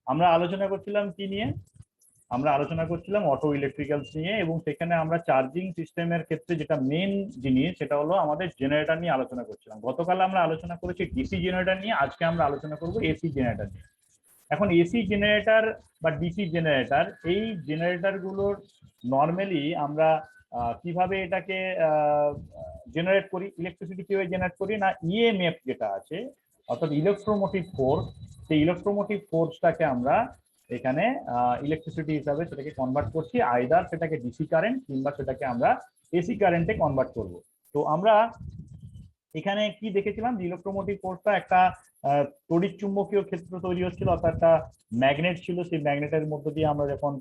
আমরা আলোচনা করছিলাম কি নিয়ে? আমরা আলোচনা করছিলাম অটো ইলেকট্রিক্যালস নিয়ে, এবং সেখানে আমরা চার্জিং সিস্টেমের ক্ষেত্রে যেটা মেন জিনিস সেটা হলো আমাদের জেনারেটর নিয়ে আলোচনা করছিলাম। গতকাল আমরা আলোচনা করেছি ডিসি জেনারেটর নিয়ে, আজকে আমরা আলোচনা করব এসি জেনারেটর নিয়ে। এখন এসি জেনারেটর বা ডিসি জেনারেটর, এই জেনারেটর গুলোর নর্মালি আমরা কিভাবে এটাকে জেনারেট করি, ইলেকট্রিসিটি কিভাবে জেনারেট করি না, ইএমএফ যেটা আছে অর্থাৎ ইলেকট্রোমোটিভ ফোর্স, সেই ইলেকট্রোমোটিভ ফোর্সটাকে আমরা এখানে ইলেকট্রিসিটি হিসাবে সেটাকে কনভার্ট করছি, আইদার সেটাকে ডিসি কারেন্ট কিংবা সেটাকে আমরা এসি কারেন্টে কনভার্ট করব। তো আমরা এখানে কি দেখেছিলাম যে ইলেকট্রোমোটিভ ফোর্সটা একটা তড়িৎ চুম্বকীয় ক্ষেত্র তৈরি হচ্ছিল, অর্থাৎ একটা ম্যাগনেট ছিল, সেই ম্যাগনেটের মধ্য দিয়ে আমরা যখন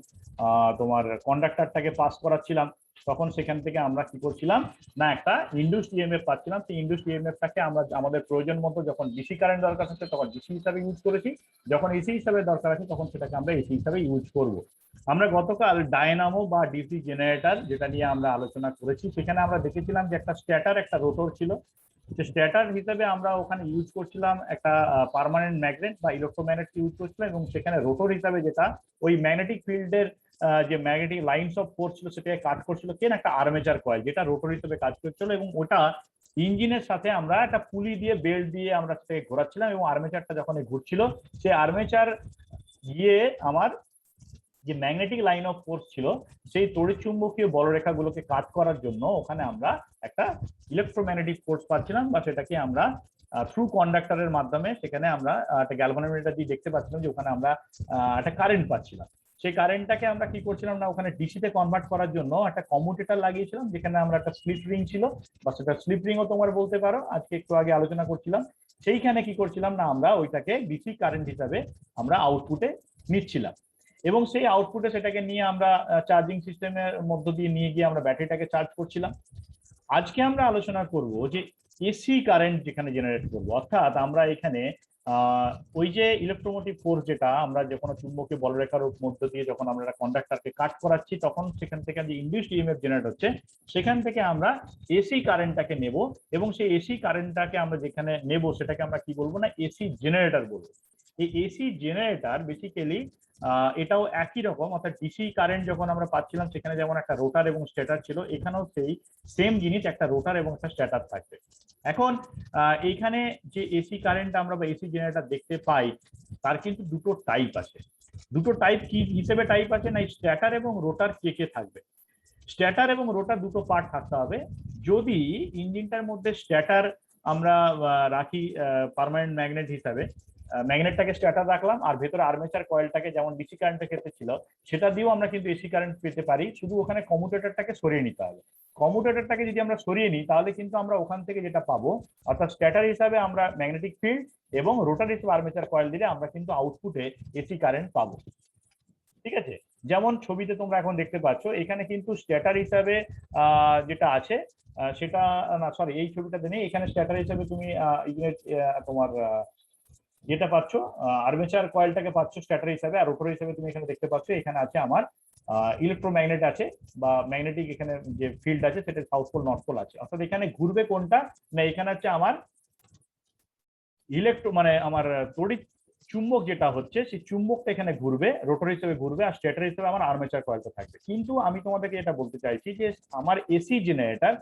তোমার কন্ডাক্টরটাকে পাস করাচ্ছিলাম তখন সেখান থেকে আমরা কি করছিলাম না একটা ইনডিউসড ইএমএফ পাচ্ছিলাম। সেই ইনডিউসড ইএমএফটাকে আমরা আমাদের প্রয়োজন মতো যখন ডিসি কারেন্ট দরকার হচ্ছে তখন ডিসি হিসাবে ইউজ করেছি, যখন এসি হিসাবে দরকার আছে তখন সেটাকে আমরা এসি হিসাবে ইউজ করব। আমরা গতকাল ডায়নামো বা ডিসি জেনারেটর যেটা নিয়ে আমরা আলোচনা করেছি, সেখানে আমরা দেখেছিলাম যে একটা স্ট্যাটার একটা রোটর ছিল। স্ট্যাটার হিসেবে আমরা ওখানে ইউজ করছিলাম একটা পার্মানেন্ট ম্যাগনেট বা ইলেকট্রোম্যাগনেট ইউজ করছিলাম, এবং সেখানে রোটর হিসাবে যেটা ওই ম্যাগনেটিক ফিল্ডের যে ম্যাগনেটিক লাইনস অফ ফোর্স ছিল সেটাকে কাট করছিল কেন একটা আর্মেচার কয়েল, যেটা রোটর হিসেবে কাজ করছিল, এবং ওটা ইঞ্জিনের সাথে আমরা একটা পুলি দিয়ে বেল্ট দিয়ে আমরা সেটাকে ঘোরাচ্ছিলাম, এবং আর্মেচারটা যখন ঘুরছিল সেই আর্মেচার গিয়ে আমার যে ম্যাগনেটিক লাইন অফ ফোর্স ছিল সেই তড়িৎ চুম্বকীয় বলরেখাগুলোকে কাট করার জন্য ওখানে আমরা একটা ইলেকট্রোম্যাগনেটিক ফোর্স পাচ্ছিলাম, বা সেটাকে আমরা থ্রু কন্ডাক্টরের মাধ্যমে সেখানে আমরা একটা গ্যালভানোমিটার দিয়ে দেখতে পাচ্ছিলাম যে ওখানে আমরা একটা কারেন্ট পাচ্ছিলাম। সেই কারেন্টটাকে আমরা কি করছিলাম না ওখানে ডিসিতে কনভার্ট করার জন্য একটা কমিউটেটর লাগিয়েছিলাম, যেখানে আমরা একটা স্লিপ রিং ছিল, বা সেটা স্লিপ রিংও তোমার বলতে পারো, আজকে একটু আগে আলোচনা করছিলাম। সেইখানে কি করছিলাম না আমরা ওইটাকে ডিসি কারেন্ট হিসাবে আমরা আউটপুটে নিচ্ছিলাম, এবং সেই আউটপুটে সেটাকে নিয়ে আমরা চার্জিং সিস্টেমের মধ্য দিয়ে নিয়ে গিয়ে আমরা ব্যাটারিটাকে চার্জ করছিলাম। আজকে আমরা আলোচনা করব যে এসি কারেন্ট যেখানে জেনারেট করব, অর্থাৎ আমরা এখানে ওই যে ইলেকট্রোমোটিভ ফোর্স যেটা আমরা যখন চুম্বকীয় বলরেখার মধ্য দিয়ে যখন আমরা একটা কন্ডাক্টরকে কাট করাচ্ছি তখন সেখান থেকে যে ইনডিউসড ইএমএফ জেনারেট হচ্ছে সেখান থেকে আমরা এসি কারেন্টটাকে নেব, এবং সেই এসি কারেন্টটাকে আমরা যেখানে নেব সেটাকে আমরা কি বলবো না এসি জেনারেটর বলবো। এই এসি জেনারেটর বেসিক্যালি এটাও একই রকম, অর্থাৎ ডিসি কারেন্ট যখন আমরা পাচ্ছিলাম সেখানে যেমন একটা রোটার এবং স্টেটার ছিল, এখানেও সেই সেম জিনিস একটা রোটার এবং একটা স্টেটার থাকবে। এখন এইখানে যে এসি কারেন্ট আমরা বা এসি জেনারেটর দেখতে পাই তার কিন্তু দুটো টাইপ আছে। দুটো টাইপ কি হিসেবে টাইপ আছে না, স্ট্যাটার এবং রোটার কে কে থাকবে। স্ট্যাটার এবং রোটার দুটো পার্ট থাকতে হবে। যদি ইঞ্জিনটার মধ্যে স্ট্যাটার আমরা রাখি পার্মানেন্ট ম্যাগনেট হিসাবে, ম্যাগনেটটাকে স্ট্যাটার রাখলাম, আর ভেতরে আর্মেচার কয়েলটাকে যেমন ডিসি কারেন্টের ক্ষেত্রে ছিল সেটা দিয়েও আমরা কিন্তু এসি কারেন্ট পেতে পারি, শুধু ওখানে কমিউটেটরটাকে সরিয়ে নিতে হবে। কমিউটেটরটাকে যদি আমরা সরিয়ে নিই তাহলে কিন্তু আমরা ওখান থেকে যেটা পাবো অর্থাৎ স্ট্যাটার হিসাবে আমরা ম্যাগনেটিক ফিল্ড এবং রোটার হিসেবে আর্মেচার কয়েল দিলে আমরা কিন্তু আউটপুটে এসি কারেন্ট পাবো। ঠিক আছে, যেমন ছবিতে তোমরা এখন দেখতে পাচ্ছ এখানে কিন্তু স্ট্যাটার হিসাবে যেটা আছে সেটা না, সরি এই ছবিটাতে নেই, এখানে স্ট্যাটার হিসাবে তুমি তোমার যেটা পাচ্ছ আর্মেচার কয়েলটাকে পাচ্ছ স্ট্যাটার হিসাবে, আর রোটর হিসাবে তুমি এখানে দেখতে পাচ্ছ এখানে আছে আমার ইলেকট্রোম্যাগনেট আছে বা ম্যাগনেটিক এখানে যে ফিল্ড আছে সেটা সাউথ পোল নর্থ পোল আছে, অর্থাৎ এখানে ঘুরবে কোনটা না এখানে হচ্ছে আমার মানে আমার তড়িৎ চুম্বক যেটা হচ্ছে সেই চুম্বকটা এখানে ঘুরবে, রোটর হিসেবে ঘুরবে, আর স্টেটর হিসেবে আমার আর্মেচার কয়েলটা থাকবে। কিন্তু আমি তোমাদেরকে এটা বলতে চাইছি যে আমার এসি জেনারেটর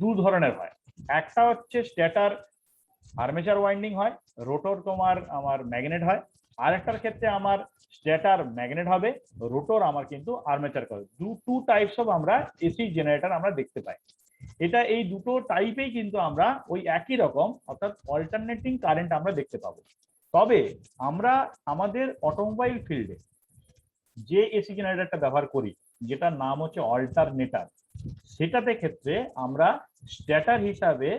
দু ধরনের হয়, একটা হচ্ছে স্টেটর আর্মেচার ওয়াইন্ডিং হয়, রোটর তোমার আমার ম্যাগনেট হয়, আর একটার ক্ষেত্রে আমার স্টেটর ম্যাগনেট হবে, রোটর আমার কিন্তু armature coil. Two types of আমরা এসি জেনারেটর আমরা দেখতে পাই। এটা এই দুটো টাইপেই কিন্তু আমরা ওই একই রকম অর্থাৎ অল্টারনেটিং কারেন্ট আমরা দেখতে পাবো। তবে আমরা আমাদের অটোমোবাইল ফিল্ডে যে এসি জেনারেটরটা ব্যবহার করি যেটার নাম হচ্ছে অল্টারনেটর, সেটাতে ক্ষেত্রে আমরা স্ট্যাটার হিসাবে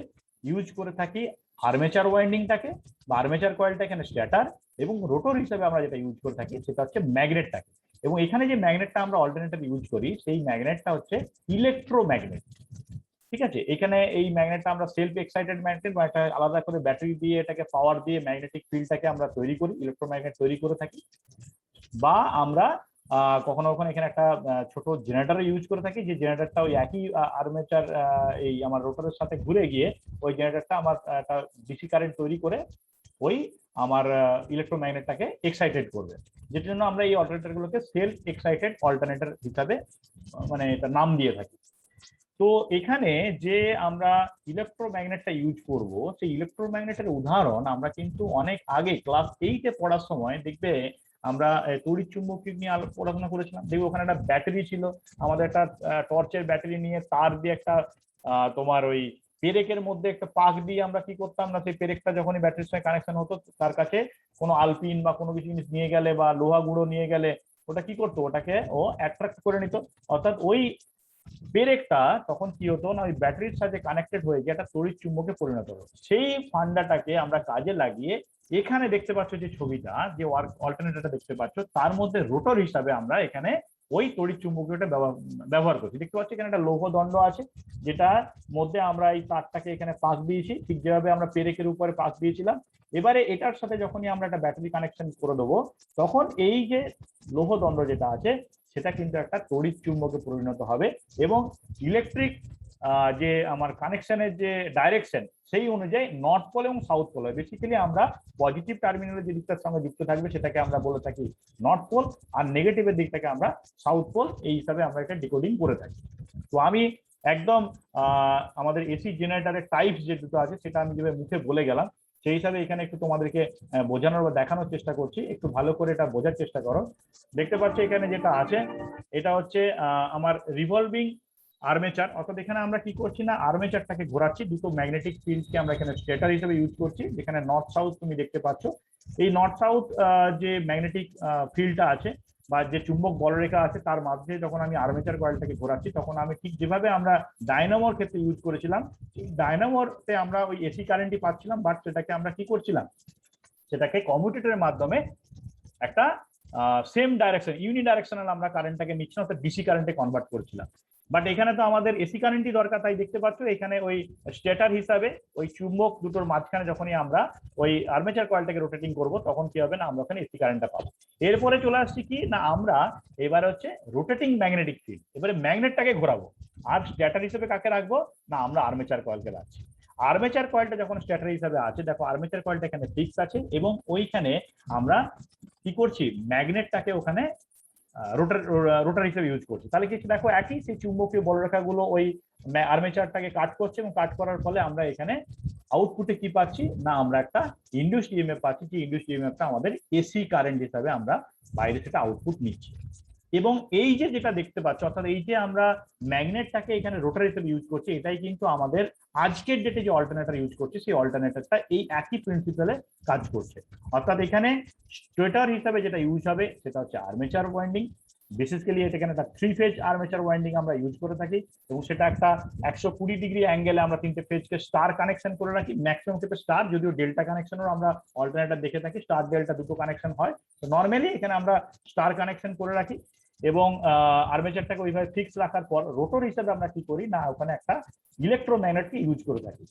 ইউজ করে থাকি আর্মেচার ওয়াইন্ডিংটাকে বা আর্মেচার কয়েলটা এখানে স্ট্যাটার, এবং রোটর হিসাবে আমরা যেটা ইউজ করে থাকি সেটা হচ্ছে ম্যাগনেটটাকে। এবং এখানে যে ম্যাগনেটটা আমরা অল্টারনেটর ইউজ করি সেই ম্যাগনেটটা হচ্ছে ইলেকট্রোম্যাগনেট। ঠিক আছে, এখানে এই ম্যাগনেটটা আমরা সেলফ এক্সাইটেড ম্যাগনেট বা একটা আলাদা করে ব্যাটারি দিয়ে এটাকে পাওয়ার দিয়ে ম্যাগনেটিক ফিল্ডটাকে আমরা তৈরি করি, ইলেকট্রোম্যাগনেট তৈরি করে থাকি, বা আমরা কখনো কখনো এখানে একটা ছোট জেনারেটর ইউজ করে থাকি, যে জেনারেটরটা ওই একই আর্মেচার এই আমার রোটরের সাথে ঘুরে গিয়ে ওই জেনারেটরটা আমার একটা ডিসি কারেন্ট তৈরি করে ওই আমার ইলেকট্রোম্যাগনেটটাকে এক্সাইটেড করবে, যেটার জন্য আমরা এই অল্টারনেটর গুলোকে সেলফ এক্সাইটেড অল্টারনেটর হিসাবে মানে এটা নাম দিয়ে থাকি। তো এখানে যে আমরা ইলেকট্রোম্যাগনেটটা ইউজ করব, সেই ইলেকট্রোম্যাগনেটের উদাহরণ আমরা কিন্তু অনেক আগে ক্লাস 8-এ পড়ার সময় দেখবে আমরা তড়িৎ চুম্বকীয় নিয়ে পড়াশোনা করেছিলাম। দেখবে ওখানে একটা ব্যাটারি ছিল, আমাদের একটা টর্চের ব্যাটারি নিয়ে তার দিয়ে একটা তোমার ওই পেরেকের মধ্যে একটা পাক দিয়ে আমরা কি করতাম না, সেই পেরেকটা যখনই ব্যাটারির সঙ্গে কানেকশন হতো তার কাছে কোনো আলপিন বা কোনো কিছু জিনিস নিয়ে গেলে বা লোহা গুঁড়ো নিয়ে গেলে ওটা কি করতো, ওটাকে ও অ্যাট্রাক্ট করে নিত। অর্থাৎ ওই পেরেকটা তখন কি হতো না, ওই ব্যাটারির সাথে কানেক্টেড হয়ে গিয়ে একটা তড়িৎ চুম্বকে পরিণত হতো। সেই ফান্ডাটাকে আমরা কাজে লাগিয়ে এখানে দেখতে পাচ্ছ যে ছবিটা, যে অল্টারনেটরটা দেখতে পাচ্ছ, তার মধ্যে রোটর হিসাবে আমরা এখানে ওই তড়িৎ চুম্বকীয়টা ব্যবহার করছি। দেখতে পাচ্ছি এখানে একটা লৌহ দণ্ড আছে, যেটার মধ্যে আমরা এই তারটাকে এখানে পাক দিয়েছি, ঠিক যেভাবে আমরা পেরেকের উপরে পাক দিয়েছিলাম। এবারে এটার সাথে যখনই আমরা একটা ব্যাটারি কানেকশন করে দেবো, তখন এই যে লৌহ দণ্ড যেটা আছে সেটা কিন্তু একটা তড়িৎ চুম্বকে পরিণত হবে এবং ইলেকট্রিক যে আমার কানেকশনের যে ডাইরেকশন সেই অনুযায়ী নর্থ পোল এবং সাউথ পোল হয়। বেসিক্যালি আমরা পজিটিভ টার্মিনালের যে দিকটার সঙ্গে যুক্ত থাকবে সেটাকে আমরা বলে থাকি নর্থ পোল, আর নেগেটিভের দিকটাকে আমরা সাউথ পোল, এই হিসাবে আমরা এটা ডিকোডিং করে থাকি। তো আমি একদম আমাদের এসি জেনারেটরের টাইপ যে দুটো আছে সেটা আমি যেভাবে মুখে বলে গেলাম, সেই হিসাবে এখানে একটু তোমাদেরকে বোঝানোর বা দেখানোর চেষ্টা করছি, একটু ভালো করে এটা বোঝার চেষ্টা করো। দেখতে পাচ্ছ এখানে যেটা আছে এটা হচ্ছে আমার রিভলভিং আর্মেচার। অর্থাৎ এখানে আমরা কি করছি না, আর্মেচারটাকে ঘোরাচ্ছি, দুটো ম্যাগনেটিক ফিল্ডকে আমরা এখানে স্টেটর হিসেবে ইউজ করছি, যেখানে নর্থ সাউথ তুমি দেখতে পাচ্ছ। এই নর্থ সাউথ যে ম্যাগনেটিক ফিল্ডটা আছে বা যে চুম্বক বলরেখা আছে তার মাঝে যখন আমি আর্মেচার কয়েলটাকে ঘোরাচ্ছি, তখন আমি ঠিক যেভাবে আমরা ডায়নামোর ক্ষেত্রে ইউজ করেছিলাম, ডায়নামোরতে আমরা ওই এসি কারেন্টই পাচ্ছিলাম, বাট সেটাকে আমরা কি করছিলাম, সেটাকে কমিউটেটরের মাধ্যমে একটা সেম ডাইরেকশন ইউনি ডাইরেকশনাল আমরা কারেন্টটাকে নিচ্ছি, অর্থাৎ ডিসি কারেন্টে কনভার্ট করছিলাম। বাট এখানে তো আমাদের এসি কারেন্টই দরকার, তাই দেখতে পাচ্ছ এখানে ওই স্টেটার হিসাবে ওই চুম্বক দুটোর মাঝখানে যখনই আমরা ওই আর্মেচার কয়েলটাকে রোটেটিং করব, তখন কি হবে না, আমরা ওখানে এসি কারেন্টটা পাবো। এরপরে চলে আসছি কি না, আমরা এবার হচ্ছে রোটেটিং ম্যাগনেটিক ফিল্ড, এবারে ম্যাগনেটটাকে ঘোরাবো। আর স্টেটার হিসেবে কাকে রাখবো না, আমরা আর্মেচার কয়েলকে রাখছি। আর্মেচার কয়েলটা যখন স্টেটার হিসাবে আছে, দেখো আর্মেচার কয়েলটা এখানে ফিক্স আছে এবং ওইখানে আমরা কি করছি, ম্যাগনেটটাকে ওখানে রোটার হিসেবে ইউজ করছি। তাহলে কি দেখো একই সেই চুম্বকীয় বলরেখাগুলো ওই আর্মেচারটাকে কাট করছে এবং কাট করার ফলে আমরা এখানে আউটপুটে কি পাচ্ছি না, আমরা একটা ইনডিউসড ইএমএফ পাচ্ছি, যে ইনডিউসড ইএমএফটা আমাদের এসি কারেন্ট হিসাবে আমরা বাইরে থেকে আউটপুট নিচ্ছি। এবং এই যে যেটা দেখতে পাচ্ছ, অর্থাৎ এই যে আমরা ম্যাগনেটটাকে এখানে রোটার হিসেবে ইউজ করছি, এটাই কিন্তু আমাদের আজকের ডেটে যে অল্টারনেটর ইউজ করছি সেই অল্টারনেটরটা এই একই প্রিন্সিপালে কাজ করছে। অর্থাৎ এখানে স্টেটর হিসাবে যেটা ইউজ হবে সেটা হচ্ছে আর্মেচার ওয়াইন্ডিং। বেসিক্যালি এখানে একটা 3 ফেজ আর্মেচার ওয়াইন্ডিং আমরা ইউজ করে থাকি এবং সেটা একটা 120 ডিগ্রি অ্যাঙ্গেলে আমরা 3টে ফেজকে স্টার কানেকশন করে রাখি, ম্যাক্সিমাম ক্ষেত্রে স্টার, যদিও ডেল্টা কানেকশনও আমরা অল্টারনেটর দেখে থাকি, স্টার ডেল্টা দুটো কানেকশন হয়। তো নর্মালি এখানে আমরা স্টার কানেকশন করে রাখি এবং আর্মেচারটাকে ওইভাবে ফিক্স রাখার পর রোটর হিসেবে আমরা কি করি না, ওখানে একটা ইলেকট্রোম্যাগনেটকে ইউজ করে থাকি।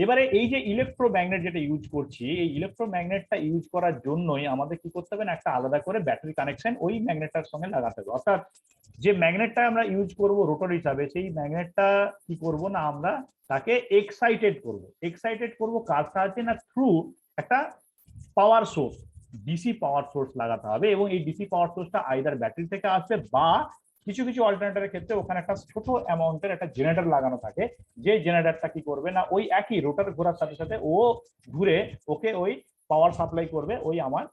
এবারে এই যে ইলেকট্রোম্যাগনেট যেটা ইউজ করছি, এই ইলেকট্রোম্যাগনেটটা ইউজ করার জন্যই আমাদের কি করতে হবে না, একটা আলাদা করে ব্যাটারি কানেকশন ওই ম্যাগনেটটার সঙ্গে লাগাতে হবে। অর্থাৎ যে ম্যাগনেটটা আমরা ইউজ করব রোটর হিসাবে, সেই ম্যাগনেটটা কি করব না, আমরা তাকে এক্সাইটেড করব। এক্সাইটেড করব কার সাহায্যে না, থ্রু একটা power source, DC power source লাগাতে হবে এবং এই ডিসি পাওয়ার সোর্সটা আইদার ব্যাটারি থেকে আসবে বা কিছু কিছু অল্টারনেটরের ক্ষেত্রে ওখানে একটা ছোট অ্যামাউন্টের একটা জেনারেটর লাগানো থাকে, যে জেনারেটরটা কি করবে না, ওই একই রোটার ঘোরার সাথে সাথে ও ঘুরে ওকে ওই পাওয়ার সাপ্লাই করবে ওই আমার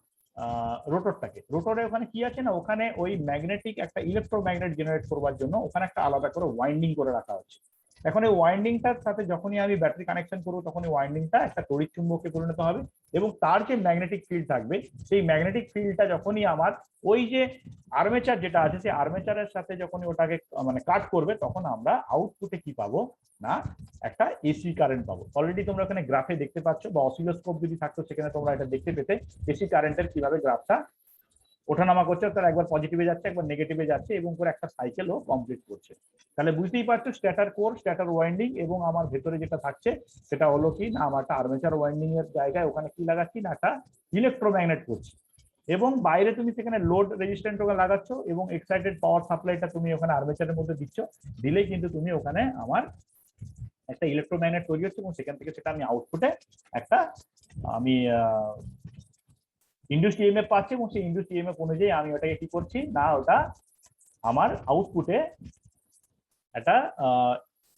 রোটরটাকে। রোটরে ওখানে কি আছে না, ওখানে ওই ম্যাগনেটিক একটা ইলেকট্রোম্যাগনেট জেনারেট করবার জন্য ওখানে একটা আলাদা করে ওয়াইন্ডিং করে রাখা হচ্ছে। এখন এই ওয়াইন্ডিংটার সাথে যখনই আমি ব্যাটারি কানেকশন করবো, তখন এই ওয়াইন্ডিংটা একটা তড়িৎ চুম্বকে পরিণত হবে এবং তার যে ম্যাগনেটিক ফিল্ড থাকবে, সেই ম্যাগনেটিক ফিল্ডটা যখনই আমার ওই যে আর্মেচার যেটা আছে সেই আর্মেচারের সাথে যখনই ওটাকে মানে কাট করবে, তখন আমরা আউটপুটে কি পাবো না, একটা এসি কারেন্ট পাবো। অলরেডি তোমরা এখানে গ্রাফে দেখতে পাচ্ছ, বা অসিলোস্কোপ যদি থাকতো সেখানে তোমরা এটা দেখতে পেতে এসি কারেন্টের কিভাবে গ্রাফটা ওঠানামা করছে, তার একবার পজিটিভে যাচ্ছে একবার নেগেটিভে যাচ্ছে এবং করে একটা সাইকেলও কমপ্লিট করছে। তাহলে বুঝতেই পারছো স্ট্যাটার কোর, স্ট্যাটার ওয়াইন্ডিং এবং আমার ভেতরে যেটা থাকছে সেটা হলো কি না, আমার একটা আর্মেচার ওয়াইন্ডিং এর জায়গায় ওখানে কি লাগাচ্ছি না, একটা ইলেকট্রোম্যাগনেট করছি এবং বাইরে তুমি সেখানে লোড রেজিস্ট্যান্ট ওখানে লাগাচ্ছ এবং এক্সাইটেড পাওয়ার সাপ্লাইটা তুমি ওখানে আর্মেচারের মধ্যে দিচ্ছ, দিলেই কিন্তু তুমি ওখানে আমার একটা ইলেকট্রোম্যাগনেট তৈরি হচ্ছে এবং সেখান থেকে সেটা আমি আউটপুটে একটা আমি ইন্ডিউসড ইএমএফ পাচ্ছি এবং সেই ইন্ডিউসড ইএমএফ অনুযায়ী আমি ওটাকে কি করছি না ওটা আমার আউটপুটে একটা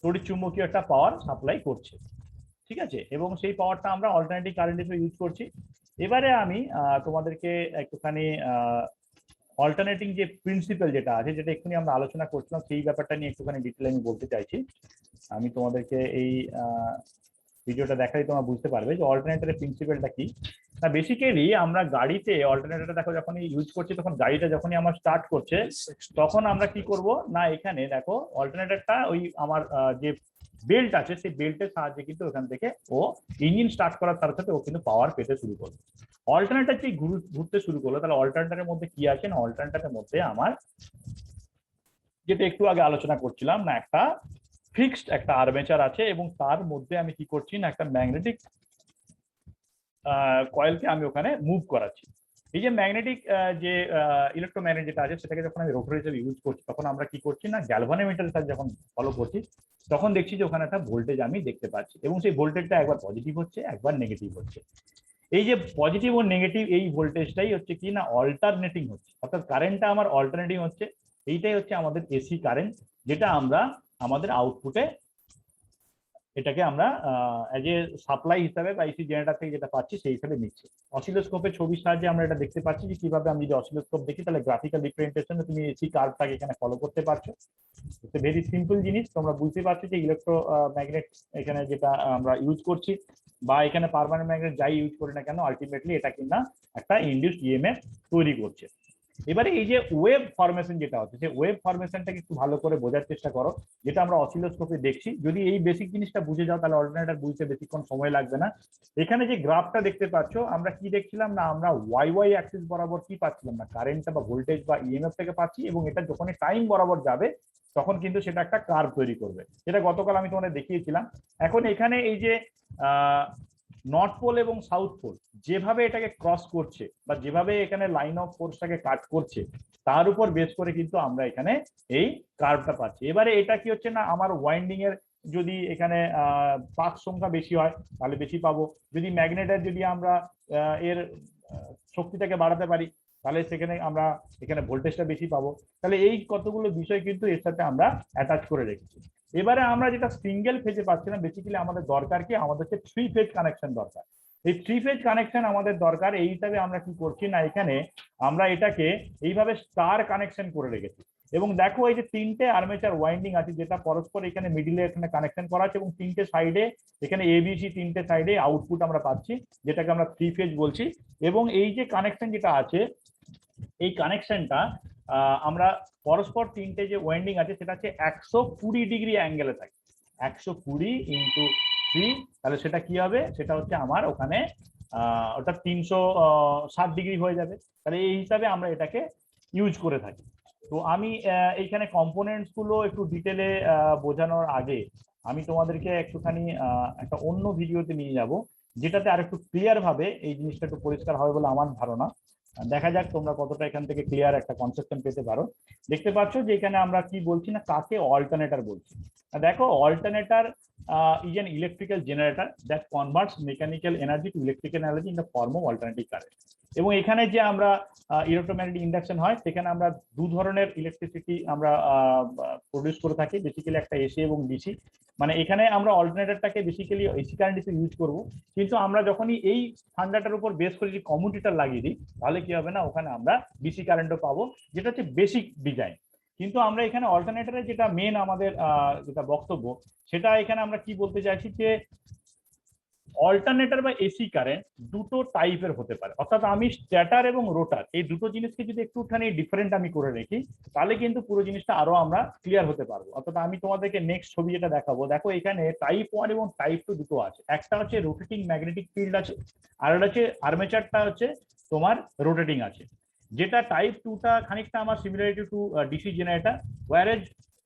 তড়িৎ চুম্বকীয় একটা পাওয়ার সাপ্লাই করছে, ঠিক আছে। এবং সেই পাওয়ারটা আমরা অল্টারনেটিভ কারেন্ট হিসেবে ইউজ করছি। এবারে আমি তোমাদেরকে একটুখানি অল্টারনেটিং যে প্রিন্সিপাল যেটা আছে, যেটা এক্ষুনি আমরা আলোচনা করছিলাম, সেই ব্যাপারটা নিয়ে একটুখানি ডিটেল আমি বলতে চাইছি। আমি তোমাদেরকে এই ভিডিওটা দেখাই তোমরা বুঝতে পারবে যে অল্টারনেটরের প্রিন্সিপালটা কি। না বেসিক্যালি আমরা গাড়িতে অল্টারনেটরটা দেখো যখনই ইউজ করছি, তখন গাড়িটা যখনই আমার স্টার্ট করছে তখন আমরা কি করব না এখানে দেখো অল্টারনেটরটা ওই আমার যে বেল্ট আছে সেই বেল্টের সাহায্যে কিন্তু ওখান থেকে ও ইঞ্জিন স্টার্ট করার সাথে সাথে ও কিন্তু পাওয়ার পেতে শুরু করবে। অল্টারনেটর যে ঘুরতে শুরু করলো, তাহলে অল্টারনেটরের মধ্যে কি আছে না অল্টারনেটরের মধ্যে আমার যেটা একটু আগে আলোচনা করছিলাম না একটা ফিক্সড একটা আর্মেচার আছে এবং তার মধ্যে আমি কি করছি না একটা ম্যাগনেটিক কয়েলকে আমি ওখানে মুভ করাচ্ছি। এই যে ম্যাগনেটিক যে ইলেকট্রোম্যাগনেট যেটা আছে সেটাকে যখন আমি রোটর হিসেবে ইউজ করছি তখন আমরা কি করছি না গ্যালভানোমিটারের সাথে যখন ফলো করছি তখন দেখছি যে ওখানে একটা ভোল্টেজ আমি দেখতে পাচ্ছি এবং সেই ভোল্টেজটা একবার পজিটিভ হচ্ছে একবার নেগেটিভ হচ্ছে। এই যে পজিটিভ ও নেগেটিভ এই ভোল্টেজটাই হচ্ছে কি না অল্টারনেটিং হচ্ছে, অর্থাৎ কারেন্টটা আমার অল্টারনেটিং হচ্ছে। এইটাই হচ্ছে আমাদের এসি কারেন্ট, যেটা আমরা আমাদের আউটপুটে এটাকে আমরা এজ এ সাপ্লাই হিসাবে বা এসি জেনারেটর থেকে যেটা পাচ্ছি সেই হিসাবে নিচ্ছি। অসিলোস্কোপের ছবির সাহায্যে আমরা এটা দেখতে পাচ্ছি যে কিভাবে আমি যদি অসিলোস্কোপ দেখি তাহলে গ্রাফিক্যাল রিপ্রেজেন্টেশনে তুমি এসি কার্ভটাকে এখানে ফলো করতে পারছো। একটা ভেরি সিম্পল জিনিস, তোমরা বুঝতে পারছো যে ইলেকট্রোম্যাগনেট এখানে যেটা আমরা ইউজ করছি বা এখানে পার্মানেন্ট ম্যাগনেট যাই ইউজ করি না কেন আলটিমেটলি এটা কিনা একটা ইনডিউসড ইএমএফ তৈরি করছে। এবারে এই যে ওয়েভ ফরমেশন যেটা হচ্ছে সেই ওয়েভ ফরমেশনটাকে একটু ভালো করে বোঝার চেষ্টা করো, যেটা আমরা অসিলোস্কোপে দেখছি। যদি এই বেসিক জিনিসটা বুঝে যাও তাহলে অল্টারনেটর বুঝতে বেশিক্ষণ সময় লাগবে না। এখানে যে গ্রাফটা দেখতে পাচ্ছ আমরা কি দেখছিলাম না আমরা ওয়াই ওয়াই অ্যাক্সিস বরাবর কি পাচ্ছিলাম না কারেন্টটা বা ভোল্টেজ বা ইএমএফ থেকে পাচ্ছি এবং এটা যখনই টাইম বরাবর যাবে তখন কিন্তু সেটা একটা কার্ভ তৈরি করবে, যেটা গতকাল আমি তোমাদের দেখিয়েছিলাম। এখন এখানে এই যে নর্থ পোল এবং সাউথ পোল যেভাবে এটাকে ক্রস করছে বা যেভাবে এখানে লাইন অফ ফোর্সটাকে কাট করছে তার উপর বেস করে কিন্তু আমরা এখানে এই কার্ভটা পাচ্ছি। এবারে এটা কি হচ্ছে না আমার ওয়াইন্ডিং এর যদি এখানে পাক সংখ্যা বেশি হয় তাহলে বেশি পাবো, যদি ম্যাগনেটের যদি আমরা এর শক্তিটাকে বাড়াতে পারি তাহলে সেখানে আমরা এখানে ভোল্টেজটা বেশি পাবো। তাহলে এই কতগুলো বিষয় কিন্তু এর সাথে আমরা অ্যাটাচ করে রেখেছি। এবারে আমরা যেটা সিঙ্গেল ফেজে পাচ্ছিলাম বেসিক্যালি আমাদের দরকার কি আমাদের হচ্ছে 3 ফেজ কানেকশন দরকার। এই 3 ফেজ কানেকশন আমাদের দরকার, এই হিসাবে আমরা কি করছি না এখানে আমরা এটাকে এইভাবে স্টার কানেকশন করে রেখেছি। এবং দেখো এই যে তিনটে আর্মেচার ওয়াইন্ডিং আছে যেটা পরস্পর এখানে মিডিলে এখানে কানেকশন করা আছে এবং তিনটে সাইডে এখানে এবিসি তিনটে সাইডে আউটপুট আমরা পাচ্ছি যেটাকে আমরা 3 ফেজ বলছি। এবং এই যে কানেকশন যেটা আছে এই কানেকশনটা আমরা পরস্পর তিনটে যে ওয়াইন্ডিং আছে সেটা হচ্ছে 120 ডিগ্রি অ্যাঙ্গেলে থাকে। 120 ইন্টু 3 তাহলে সেটা কি হবে, সেটা হচ্ছে আমার ওখানে ওটা 360 ডিগ্রি হয়ে যাবে। তাহলে এই হিসাবে আমরা এটাকে ইউজ করে থাকি। তো আমি এইখানে কম্পোনেন্টস গুলো একটু ডিটেলে বোঝানোর আগে আমি তোমাদেরকে একটুখানি একটা অন্য ভিডিওতে নিয়ে যাব যেটাতে আর একটু ক্লিয়ার ভাবে এই জিনিসটা একটু পরিষ্কার হবে বলে আমার ধারণা। দেখা যাক তোমরা কতটা এখান থেকে ক্লিয়ার একটা কনসেপ্ট পেতে পারো। দেখতে পাচ্ছ যে এখানে আমরা কি বলছি না কাকে অল্টারনেটর বলছি। দেখো alternator is an electrical generator that converts mechanical energy to electrical energy in the form of alternating current। এবং এখানে যে আমরা ইলেকট্রোম্যাগনেটিক ইন্ডাকশন হয় সেখানে আমরা দু ধরনের ইলেকট্রিসিটি আমরা প্রডিউস করে থাকি, বেসিক্যালি একটা এসি এবং ডিসি। মানে এখানে আমরা অল্টারনেটরটাকে বেসিক্যালি এসি কারেন্ট হিসেবে ইউজ করব, কিন্তু আমরা যখনই এই ফান্ডাটার উপর বেস করে যদি কমিউটেটর লাগিয়ে দিই তাহলে কি হবে না ওখানে আমরা ডিসি কারেন্টও পাবো, যেটা হচ্ছে বেসিক ডিজাইন। কিন্তু আমরা এখানে অল্টারনেটরের যেটা মেন আমাদের যেটা বক্তব্য সেটা এখানে আমরা কি বলতে চাইছি যে অল্টারনেটর বা এসি কারেন্ট দুটো টাইপের হতে পারে, অর্থাৎ আমি স্ট্যাটার এবং রোটার এই দুটো জিনিসকে যদি একটুখানি ডিফারেন্ট আমি করে রাখি তাহলে কিন্তু পুরো জিনিসটা আরো আমরা ক্লিয়ার হতে পারবো। অর্থাৎ আমি তোমাদেরকে নেক্সট ছবি যেটা দেখাবো, দেখো এখানে টাইপ 1 এবং টাইপ 2 দুটো আছে। একটা হচ্ছে রোটেটিং ম্যাগনেটিক ফিল্ড আছে আর একটা হচ্ছে আর্মেচারটা হচ্ছে তোমার রোটেটিং আছে। যেটা টাইপ 2টা খানিকটা আমার সিমিলারিটি টু ডিসি জেনারেটর, ওয়্যারেজ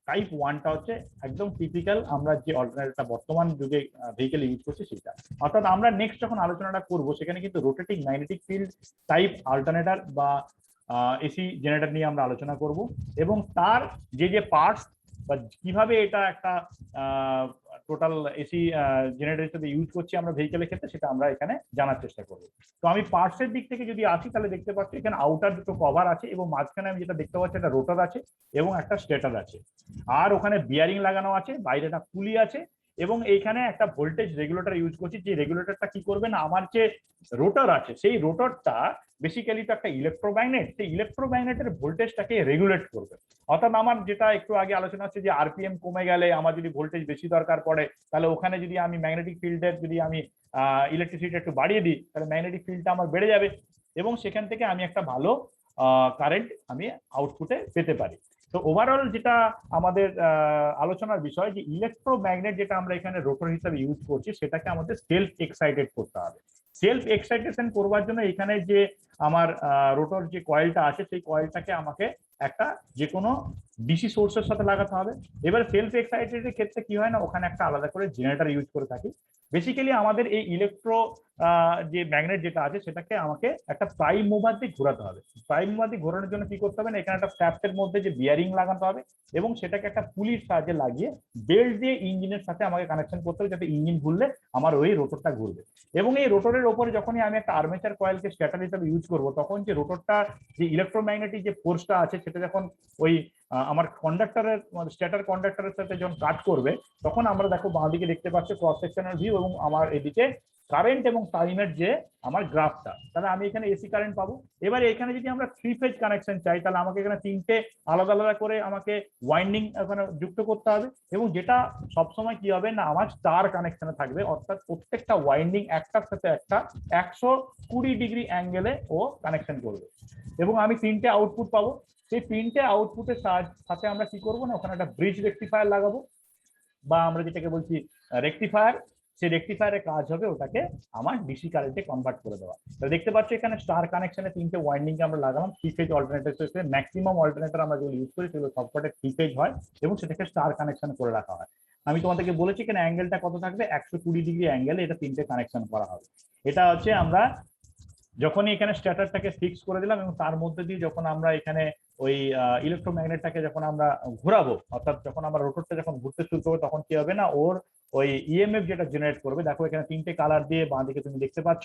টাইপ 1টা হচ্ছে একদম টিপিক্যাল আমরা যে অল্টারনেটরটা বর্তমান যুগে ভেহিকেল ইউজ করছি সেটা। অর্থাৎ আমরা নেক্সট যখন আলোচনাটা করব সেখানে কিন্তু rotating magnetic field type alternator বা এসি জেনারেটর নিয়ে আমরা আলোচনা করব এবং তার যে যে পার্টস বা কিভাবে এটা একটা টোটাল এসি জেনারেটর হিসেবে ইউজ করছি আমরা ভেহিকেলের ক্ষেত্রে, সেটা আমরা এখানে জানার চেষ্টা করবো। তো আমি পার্টসের দিক থেকে যদি আসি, তাহলে দেখতে পাচ্ছি এখানে আউটার দুটো কভার আছে এবং মাঝখানে আমি যেটা দেখতে পাচ্ছি একটা রোটার আছে এবং একটা স্টেটার আছে, আর ওখানে বিয়ারিং লাগানো আছে, বাইরে একটা পুলি আছে, এবং এইখানে একটা ভোল্টেজ রেগুলেটর ইউজ করছি। যে রেগুলেটরটা কি করবে না, আমার যে রোটর আছে সেই রোটরটা বেসিক্যালি তো একটা ইলেকট্রোম্যাগনেট, সেই ইলেকট্রোম্যাগনেটের ভোল্টেজটাকে রেগুলেট করবে। অর্থাৎ আমার যেটা একটু আগে আলোচনা হচ্ছে যে আরপিএম কমে গেলে আমার যদি ভোল্টেজ বেশি দরকার পড়ে, তাহলে ওখানে যদি আমি ম্যাগনেটিক ফিল্ডের যদি আমি ইলেকট্রিসিটি একটু বাড়িয়ে দিই, তাহলে ম্যাগনেটিক ফিল্ডটা আমার বেড়ে যাবে এবং সেখান থেকে আমি একটা ভালো কারেন্ট আমি আউটপুটে পেতে পারি। তো ওভারঅল যেটা আমাদের আলোচনার বিষয়, যে ইলেকট্রোম্যাগনেট যেটা আমরা এখানে রোটর হিসাবে ইউজ করছি, সেটাকে আমাদের সেলফ এক্সাইটেড করতে হবে। সেলফ এক্সাইটেশন করবার জন্য এখানে যে আমার রোটর যে কয়েলটা আছে, সেই কয়েলটাকে আমাকে একটা যে কোনো ডিসি সোর্সের সাথে লাগাতে হবে। এবার সেলফ এক্সাইটেড এর ক্ষেত্রে কি হয় না, ওখানে একটা আলাদা করে জেনারেটর ইউজ করে থাকি। বেসিক্যালি আমাদের এই ইলেকট্রো যে ম্যাগনেট যেটা আছে, সেটাকে আমাকে একটা প্রাইম মুভার দিয়ে ঘোরাতে হবে। প্রাইম মুভার দিয়ে ঘোরানোর জন্য কি করতে হবে না, এখানে একটা শ্যাফটের মধ্যে যে বিয়ারিং লাগাতে হবে এবং সেটাকে একটা পুলির সাহায্যে লাগিয়ে বেল্ট দিয়ে ইঞ্জিনের সাথে আমাকে কানেকশন করতে হবে, যাতে ইঞ্জিন ঘুরলে আমার ওই রোটরটা ঘুরবে। এবং এই রোটরের ওপরে যখনই আমি একটা আর্মেচার কয়েলকে স্ট্যাটার হিসেবে ইউজ করব, তখন যে রোটরটা যে ইলেকট্রোম্যাগনেটিক যে ফোর্সটা আছে, সেটা যখন ওই আমার কন্ডাক্টরের স্ট্যাটার কন্ডাক্টরের সাথে যখন কাজ করবে, তখন আমরা দেখো বাঁদিকে দেখতে পাচ্ছি ক্রস সেকশনাল ভিউ এবং আমার এদিকে কারেন্ট এবং টাইমের যে আমার গ্রাফটা, তাহলে আমি এখানে এসি কারেন্ট পাবো। এবারে এখানে যদি আমরা 3 ফেজ কানেকশন চাই, তাহলে আমাকে এখানে 3টে আলাদা আলাদা করে আমাকে ওয়াইন্ডিং এখানে যুক্ত করতে হবে, এবং যেটা সবসময় কি হবে না, আমার স্টার কানেকশনে থাকবে, অর্থাৎ প্রত্যেকটা ওয়াইন্ডিং একটার সাথে একটা 120 ডিগ্রি অ্যাঙ্গেলে ও কানেকশন করবে, এবং আমি 3টে আউটপুট পাবো। সেই 3টে আউটপুটের সাথে আমরা কি করবো না, ওখানে একটা ব্রিজ রেকটিফায়ার লাগাবো, বা আমরা যেটাকে বলছি রেকটিফায়ার। সেই রেকটিফায়ারের কাজ হবে ওটাকে আমার ডিসি কারেন্টে কনভার্ট করে দেওয়া। তো দেখতে পাচ্ছি এখানে স্টার কানেকশনে 3টে ওয়াইন্ডিং আমরা লাগালাম। 3 ফেজ অল্টারনেটর হিসেবে ম্যাক্সিমাম অল্টারনেটর আমরা যেগুলো ইউজ করি সেগুলো সবকটা 3 ফেজ হয় এবং সেটাকে স্টার কানেকশন করে রাখা হয়। আমি তোমাদেরকে বলেছি এখানে অ্যাঙ্গেলটা কত থাকবে, 120 ডিগ্রি অ্যাঙ্গেলে এটা 3টে কানেকশন করা হবে। এটা হচ্ছে আমরা যখনই এখানে স্ট্যাটারটাকে ফিক্স করে দিলাম এবং তার মধ্যে দিয়ে যখন আমরা এখানে ওই ইলেকট্রোম্যাগনেটটাকে যখন আমরা ঘোরাবো, অর্থাৎ যখন আমরা রোটরটা যখন ঘুরতে শুরু করবো, তখন কি হবে না, ওর ওই ইএমএফ যেটা জেনারেট করবে, দেখো এখানে 3টে কালার দিয়ে বাঁ দিকে তুমি দেখতে পাচ্ছ,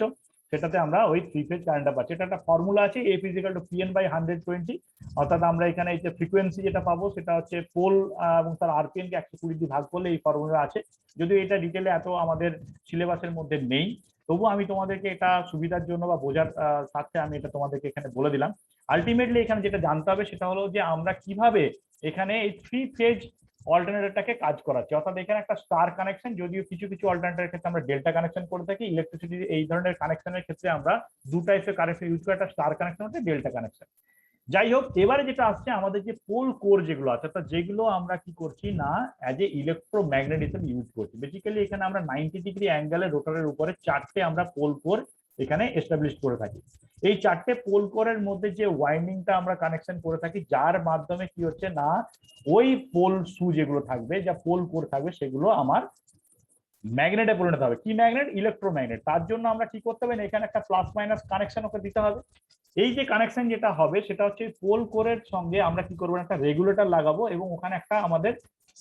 সেটাতে আমরা ওই 3 ফেজ কারেন্টটা পাচ্ছি। এটা একটা ফর্মুলা আছে, F is equal to PN/120, অর্থাৎ আমরা এখানে এই যে ফ্রিকোয়েন্সি যেটা পাবো সেটা হচ্ছে পোল এবং তার আরপিএম কে 120 দিয়ে ভাগ করলে এই ফর্মুলা আছে। যদিও এটা ডিটেলে এত আমাদের সিলেবাসের মধ্যে নেই, তবু আমি তোমাদেরকে এটা সুবিধার জন্য বা বোঝার স্বার্থে আমি এটা তোমাদেরকে এখানে বলে দিলাম। আলটিমেটলি এখানে যেটা জানতে হবে সেটা হলো যে আমরা কিভাবে এখানে এই 3 ফেজ অল্টারনেটরটাকে কাজ করাচ্ছি। অর্থাৎ এখানে একটা স্টার কানেকশন, যদিও কিছু কিছু অল্টারনেটরের ক্ষেত্রে আমরা ডেল্টা কানেকশন করে থাকি। ইলেকট্রিসিটি এই ধরনের কানেকশনের ক্ষেত্রে আমরা 2 টাইপের কানেকশন ইউজ করি, একটা স্টার কানেকশন হচ্ছে ডেল্টা কানেকশন। যাই হোক, এবারে যেটা আসছে আমাদের যে পোল কোর যেগুলো আছে, অর্থাৎ যেগুলো আমরা কি করছি না অ্যাজ এ ইলেকট্রোম্যাগনেট হিসেবে ইউজ করছি। বেসিক্যালি এখানে আমরা 90 ডিগ্রি অ্যাঙ্গেলে রোটারের উপরে 4টে আমরা পোল কোর এখানে এস্টাবলিশ করে থাকি। এই 4টে পোল কোরের মধ্যে যে ওয়াইন্ডিংটা আমরা কানেকশন করে থাকি, যার মাধ্যমে কি হচ্ছে না, ওই পোল সু যেগুলো থাকবে, যা পোল কোর থাকবে, সেগুলো আমার ম্যাগনেটে পরিণত হবে। কি ম্যাগনেট? ইলেকট্রোম্যাগনেট। তার জন্য আমরা কি করতে হবে, এখানে একটা প্লাস মাইনাস কানেকশন ওকে দিতে হবে। এই যে কানেকশন যেটা হবে সেটা হচ্ছে পোল কোরের সঙ্গে আমরা কি করবো, একটা রেগুলেটর লাগাবো এবং ওখানে একটা আমাদের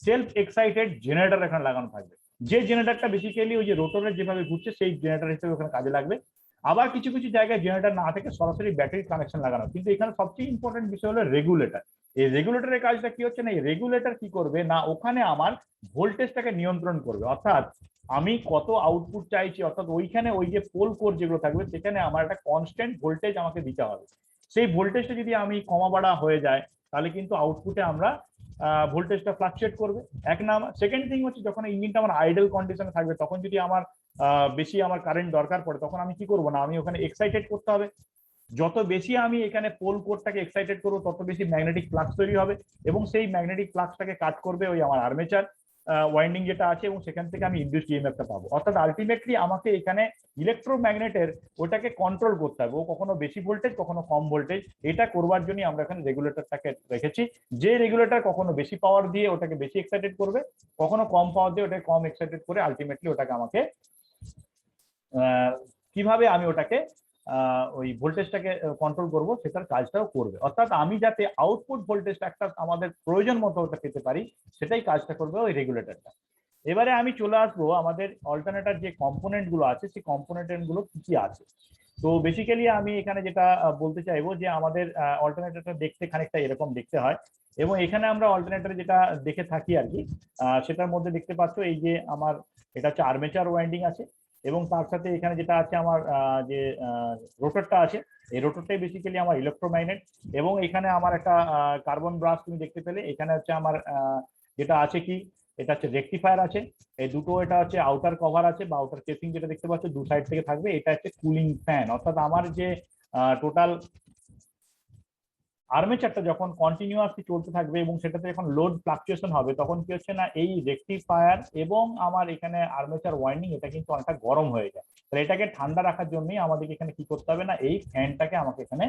সেলফ এক্সাইটেড জেনারেটর এখানে লাগানো থাকবে। যে জেনারেটরটা বেসিক্যালি ওই যে রোটরের যেভাবে ঘুরছে সেই জেনারেটর হিসেবে ওখানে কাজে লাগবে। আবার কিছু কিছু জায়গায় জেনারেটর না থেকে সরাসরি ব্যাটারি কানেকশন লাগানো। কিন্তু এখানে সবচেয়ে ইম্পর্টেন্ট বিষয় হলো রেগুলেটর। এই রেগুলেটরের কাজটা কি হচ্ছে না, এই রেগুলেটর কি করবে না, ওখানে আমার ভোল্টেজটাকে নিয়ন্ত্রণ করবে। অর্থাৎ আমি কত আউটপুট চাইছি, অর্থাৎ ওইখানে ওই যে পোল কোর যেগুলো থাকবে সেখানে আমার একটা কনস্ট্যান্ট ভোল্টেজ আমাকে দিতে হবে। সেই ভোল্টেজটা যদি আমি কমা বাড়া হয়ে যায়, তাহলে কিন্তু আউটপুটে আমরা ভোল্টেজটা ফ্লাকচুয়েট করবে। এক নাম্বার। সেকেন্ড থিং হচ্ছে যখন ইঞ্জিনটা আমার আইডল কন্ডিশনে থাকবে, তখন যদি আমার বেশি আমার কারেন্ট দরকার পড়ে, তখন আমি কি করবো না, আমি ওখানে এক্সাইটেড করতে হবে। যত বেশি আমি এখানে পোল কোরটাকে এক্সাইটেড করবো, তত বেশি ম্যাগনেটিক ফ্লাক্স তৈরি হবে এবং সেই ম্যাগনেটিক ফ্লাক্সটাকে কাট করবে ওই আমার আর্মেচার ওয়াইন্ডিং যেটা আছে, এবং সেখান থেকে আমি ইনডিউসড ইএমএফটা পাবো। অর্থাৎ আলটিমেটলি আমাকে এখানে ইলেকট্রোম্যাগনেটের ওটাকে কন্ট্রোল করতে হবে, ও কখনো বেশি ভোল্টেজ কখনো কম ভোল্টেজ। এটা করবার জন্য আমরা এখানে রেগুলেটরটাকে রেখেছি। যে রেগুলেটর কখনো বেশি পাওয়ার দিয়ে ওটাকে বেশি এক্সাইটেড করবে, কখনো কম পাওয়ার দিয়ে ওটাকে কম এক্সাইটেড করে আলটিমেটলি ওটাকে আমাকে কিভাবে আমি ওটাকে ওই ভোল্টেজটাকে কন্ট্রোল করব, সেটার কাজটাও করবে। অর্থাৎ আমি যাতে আউটপুট ভোল্টেজটা একটা আমাদের প্রয়োজন মতো ওটা পেতে পারি, সেটাই কাজটা করবে ওই রেগুলেটরটা। এবারে আমি চলে আসবো আমাদের অল্টারনেটর যে কম্পোনেন্ট গুলো আছে, সেই কম্পোনেন্ট গুলো কি কি আছে। তো বেসিক্যালি আমি এখানে যেটা বলতে চাইবো যে আমাদের অল্টারনেটরটা দেখতে খানিকটা এরকম দেখতে হয়, এবং এখানে আমরা অল্টারনেটরে যেটা দেখে থাকি আর কি, সেটার মধ্যে দেখতে পাচ্ছ এই যে আমার এটা হচ্ছে আর্মেচার ওয়াইন্ডিং আছে, এবং তার সাথে এখানে যেটা আছে আমার যে রোটরটা আছে, এই রোটরটাই বেসিক্যালি আমার ইলেকট্রোম্যাগনেট। এবং এখানে আমার একটা কার্বন ব্রাশ তুমি দেখতে পেলে, এখানে হচ্ছে আমার যেটা আছে কি, এটা হচ্ছে রেকটিফায়ার আছে, এই দুটো, এটা হচ্ছে আউটার কভার আছে বা আউটার কেসিং যেটা দেখতে পাচ্ছ দু সাইড থেকে থাকবে, এটা হচ্ছে কুলিং ফ্যান। অর্থাৎ আমার যে টোটাল আর্মেচারটা যখন কন্টিনিউয়াসলি চলতে থাকবে এবং সেটাতে যখন লোড ফ্লাকচুয়েশন হবে, তখন কি হচ্ছে না, এই রেকটিফায়ার এবং আমার এখানে আর্মেচার ওয়াইন্ডিং এটা কিন্তু অনেকটা গরম হয়ে যায়। তাহলে এটাকে ঠান্ডা রাখার জন্যই আমাদেরকে এখানে কি করতে হবে না, এই ফ্যানটাকে আমাকে এখানে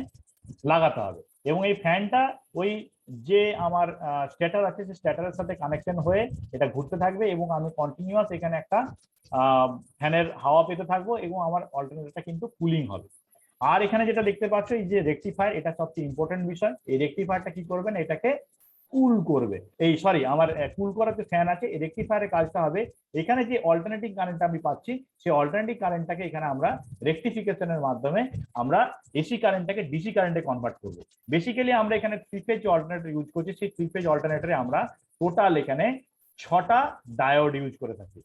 লাগাতে হবে। এবং এই ফ্যানটা ওই যে আমার স্ট্যাটার আছে, সেই স্ট্যাটারের সাথে কানেকশন হয়ে এটা ঘুরতে থাকবে, এবং আমি কন্টিনিউয়াস এখানে একটা ফ্যানের হাওয়া পেতে থাকবো, এবং আমার অল্টারনেটরটা কিন্তু কুলিং হবে। আর এখানে যেটা দেখতে পাচ্ছ এই যে রেকটিফায়ার, এটা সবচেয়ে ইম্পর্টেন্ট বিষয়। এই রেকটিফায়ারটা কি করবে না, এটাকে কুল করবে। এই সরি, আমার কুল করার যে ফ্যান আছে, এই রেকটিফায়ারের কাজটা হবে এখানে যে অল্টারনেটিং কারেন্ট আমি পাচ্ছি, সেই অল্টারনেটিং কারেন্টটাকে এখানে আমরা রেকটিফিকেশনের মাধ্যমে আমরা এসি কারেন্টটাকে ডিসি কারেন্টে কনভার্ট করবো। বেসিক্যালি আমরা এখানে থ্রি ফেজ অল্টারনেটর ইউজ করছি, সেই থ্রি ফেজ অল্টারনেটরে আমরা টোটাল এখানে 6টা ডায়োড ইউজ করে থাকি।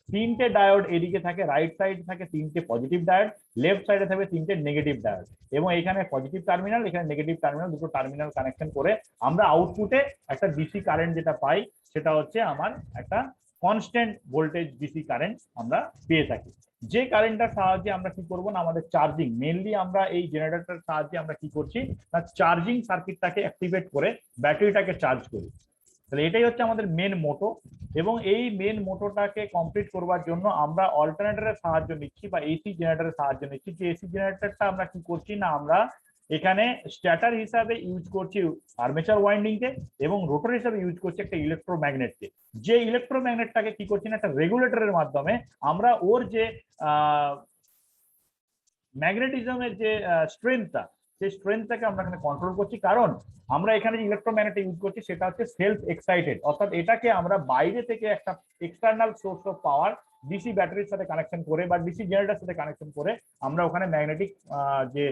3টে ডায়োড এদিকে থাকে, রাইট সাইড থাকে 3টে পজিটিভ ডায়োড, লেফট সাইডে থাকবে 3টে নেগেটিভ ডায়োড, এবং এখানে পজিটিভ টার্মিনাল, এখানে নেগেটিভ টার্মিনাল, দুটো টার্মিনাল কানেকশন করে আমরা আউটপুটে একটা ডিসি কারেন্ট যেটা পাই, সেটা হচ্ছে আমার একটা কনস্ট্যান্ট ভোল্টেজ ডিসি কারেন্ট আমরা পেয়ে থাকি। যে কারেন্টটার সাহায্যে আমরা কি করবো না, আমাদের চার্জিং, মেনলি আমরা এই জেনারেটরের সাহায্যে আমরা কি করছি না, চার্জিং সার্কিটটাকে অ্যাক্টিভেট করে ব্যাটারিটাকে চার্জ করি। তাহলে এটাই হচ্ছে আমাদের মেন মোটো, এবং এই মেন মোটোটাকে কমপ্লিট করবার জন্য আমরা অল্টারনেটরের সাহায্য নিচ্ছি বা এসি জেনারেটরের সাহায্য নিচ্ছি। যে এসি জেনারেটরটা আমরা কি করছি না, আমরা এখানে স্ট্যাটার হিসাবে ইউজ করছি আর্মেচার ওয়াইন্ডিং কে, এবং রোটর হিসাবে ইউজ করছি একটা ইলেকট্রোম্যাগনেটকে। যে ইলেকট্রোম্যাগনেটটাকে কি করছি না, একটা রেগুলেটরের মাধ্যমে আমরা ওর যে ম্যাগনেটিজমের যে স্ট্রেংথটা, সেই স্ট্রেংথটাকে আমরা এখানে কন্ট্রোল করছি। কারণ আমরা এখানে যে ইলেকট্রোম্যাগনেট ইউজ করছি সেটা হচ্ছে সেলফ এক্সাইটেড, অর্থাৎ এটাকে আমরা বাইরে থেকে একটা external source of power DC ব্যাটারির সাথে কানেকশন করে বা ডিসি জেনারেটরের সাথে কানেকশন করে আমরা ওখানে ম্যাগনেটিক যে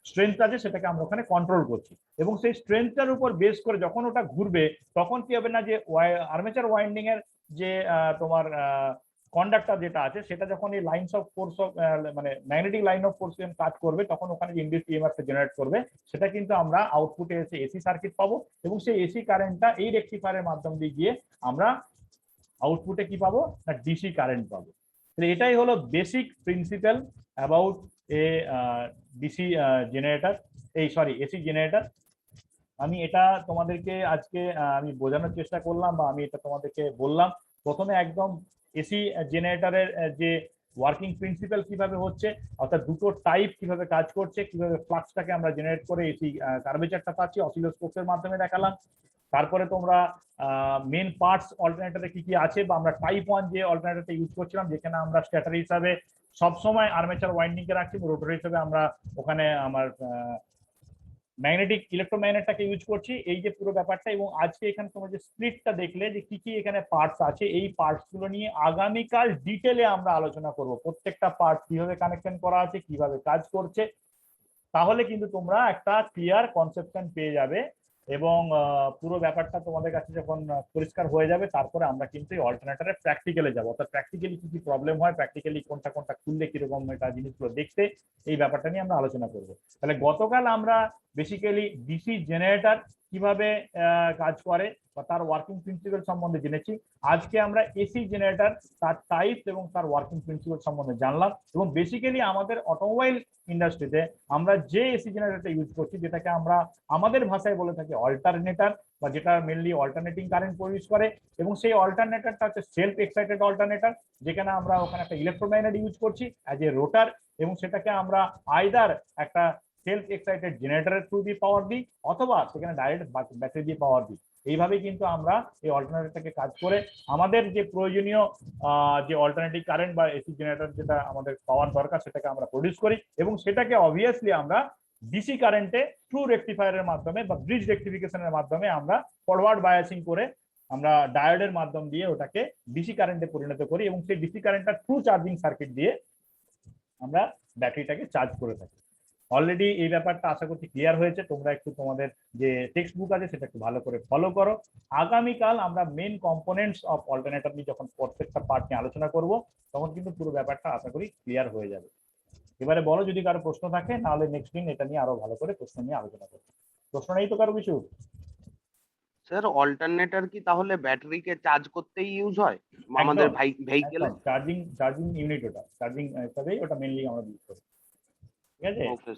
স্ট্রেংথ আছে সেটাকে আমরা ওখানে কন্ট্রোল করছি। এবং সেই স্ট্রেংথটার উপর বেস করে যখন ওটা ঘুরবে, তখন কি হবে না, যে আর্মেচার ওয়াইন্ডিং এর যে তোমার কন্ডাক্টর যেটা আছে, সেটা যখন এই লাইনস অফ ফোর্স অফ মানে ম্যাগনেটিক লাইন অফ ফোর্স কাজ করবে, তখন ওখানে যে ইনডিউসড ইএমএফ জেনারেট করবে, সেটা কিন্তু আমরা আউটপুটে এসে এসি সার্কিট পাবো, এবং সেই এসি কারেন্টটা এই রেকটিফায়ারের মাধ্যম দিয়ে গিয়ে আমরা আউটপুটে কি পাবো না, ডিসি কারেন্ট পাবো। এটাই হলো basic principal about a DC generator, এই সরি এসি জেনারেটর। আমি এটা তোমাদেরকে আজকে আমি বোঝানোর চেষ্টা করলাম, বা আমি এটা তোমাদেরকে বললাম। প্রথমে একদম এসি জেনারেটরের যে ওয়ার্কিং প্রিন্সিপাল কিভাবে হচ্ছে, অর্থাৎ দুটো টাইপ কিভাবে কাজ করছে, কিভাবে ফ্লাক্সটাকে আমরা জেনারেট করে এসি কার্ভেচারটা পাচ্ছি অসিলোস্কোপের মাধ্যমে দেখালাম। তারপরে তোমরা মেন পার্টস অল্টারনেটরে কি কি আছে, বা আমরা টাইপ 1 যে অল্টারনেটরটা ইউজ করছিলাম, যেখানে আমরা স্ট্যাটার হিসাবে সবসময় আর্মেচার ওয়াইন্ডিং কে রাখছি, রোটর হিসেবে আমরা ওখানে আমার ম্যাগনেটিক ইলেকট্রোম্যাগনেটটাকে ইউজ করছি, এই যে পুরো ব্যাপারটা। এবং আজকে এখানে তোমরা যে স্প্লিটটা দেখলে যে কি কি এখানে পার্টস আছে, এই পার্টস গুলো নিয়ে আগামীকাল ডিটেলে আমরা আলোচনা করব, প্রত্যেকটা পার্ট কিভাবে কানেকশন করা আছে, কিভাবে কাজ করছে। তাহলে কিন্তু তোমরা একটা ক্লিয়ার কনসেপশন পেয়ে যাবে, এবং পুরো ব্যাপারটা তোমাদের কাছে যখন পরিষ্কার হয়ে যাবে, তারপরে আমরা কিন্তু এই অল্টারনেটরের প্র্যাকটিক্যালে যাবো, অর্থাৎ প্র্যাকটিক্যালি কি কি প্রবলেম হয়, প্র্যাকটিক্যালি কোনটা কোনটা খুললে কিরকম এটা জিনিসগুলো দেখতে, এই ব্যাপারটা নিয়ে আমরা আলোচনা করব। তাহলে গতকাল আমরা বেসিক্যালি ডিসি জেনারেটর কিভাবে কাজ করে বা তার ওয়ার্কিং প্রিন্সিপাল সম্বন্ধে জেনেছি। আজকে আমরা এসি জেনারেটর, তার টাইপ এবং তার ওয়ার্কিং প্রিন্সিপাল সম্বন্ধে জানলাম। এবং বেসিক্যালি আমাদের অটোমোবাইল ইন্ডাস্ট্রিতে আমরা যে এসি জেনারেটরটা ইউজ করছি, যেটাকে আমরা আমাদের ভাষায় বলে থাকি অল্টারনেটর, বা যেটা মেনলি অল্টারনেটিং কারেন্ট প্রডিউস করে, এবং সেই অল্টারনেটরটা হচ্ছে সেলফ এক্সাইটেড অল্টারনেটর, যেখানে আমরা ওখানে একটা ইলেকট্রোম্যাগনেট ইউজ করছি অ্যাজ এ রোটার, এবং সেটাকে আমরা আইদার একটা সেলফ এক্সাইটেড জেনারেটরের থ্রু দিয়ে পাওয়ার দিই, অথবা সেখানে ডাইরেক্ট ব্যাটারি দিয়ে পাওয়ার দিই। এইভাবে কিন্তু আমরা এই অল্টারনেটরটাকে কাজ করে আমাদের যে প্রয়োজনীয় যে অল্টারনেটিভ কারেন্ট বা এসি জেনারেটর যেটা আমাদের পাওয়ার দরকার সেটাকে আমরা প্রডিউস করি, এবং সেটাকে অবভিয়াসলি আমরা ডিসি কারেন্টে ট্রু রেকটিফায়ারের মাধ্যমে বা ব্রিজ রেকটিফিকেশনের মাধ্যমে আমরা ফরওয়ার্ড বায়াসিং করে আমরা ডায়োডের মাধ্যম দিয়ে ওটাকে ডিসি কারেন্টে পরিণত করি, এবং সেই ডিসি কারেন্টটা ট্রু চার্জিং সার্কিট দিয়ে আমরা ব্যাটারিটাকে চার্জ করে থাকি। অলরেডি এই ব্যাপারটা আশা করছি ক্লিয়ার হয়েছে। তোমরা একটু তোমাদের যে টেক্সট বুক আছে সেটা একটু ভালো করে ফলো করো। আগামীকাল আমরা মেন কম্পোনেন্টস অফ অল্টারনেটর নিয়ে যখন প্রত্যেকটা পার্ট নিয়ে আলোচনা করব তখন কিন্তু পুরো ব্যাপারটা আশা করি ক্লিয়ার হয়ে যাবে। এবারে বলো যদি কারো প্রশ্ন থাকে, নাহলে নেক্সট দিন এটা নিয়ে আরো ভালো করে প্রশ্ন নিয়ে আলোচনা করবো। প্রশ্ন নেই তো কারো কিছু? স্যার অল্টারনেটর কি তাহলে ব্যাটারিকে চার্জ করতেই ইউজ হয় আমাদের ভেহিকেলে? চার্জিং ইউনিট, ওটা চার্জিং হিসাবেই ওটা মেনলি আমরা ইউজ করি। ঠিক আছে। ওকে